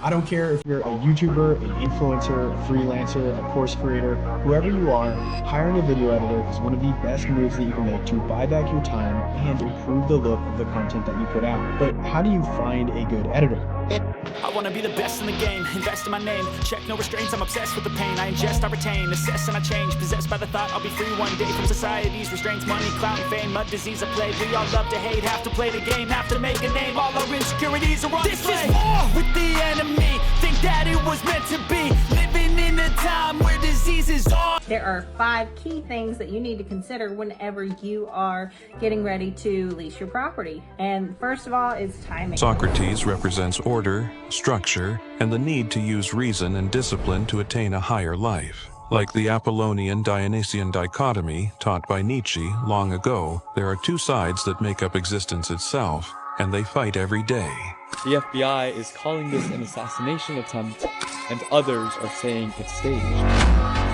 I don't care if you're a YouTuber, an influencer, a freelancer, a course creator, whoever you are, hiring a video editor is one of the best moves that you can make to buy back your time and improve the look of the content that you put out. But how do you find a good editor? I wanna be the best in the game, invest in my name, check no restraints, I'm obsessed with the pain, I ingest, I retain, assess and I change, possessed by the thought I'll be free one day from society's restraints, money, clout and fame, mud, disease, a plague, we all love to hate, have to play the game, have to make a name, all our insecurities are on display. This is war with the enemy, think that it was meant to be, living in a time where diseases are. There are 5 key things that you need to consider whenever you are getting ready to lease your property. And first of all is timing. Socrates represents order, structure, and the need to use reason and discipline to attain a higher life. Like the Apollonian-Dionysian dichotomy taught by Nietzsche long ago, there are 2 sides that make up existence itself, and they fight every day. The FBI is calling this an assassination attempt, and others are saying it's staged.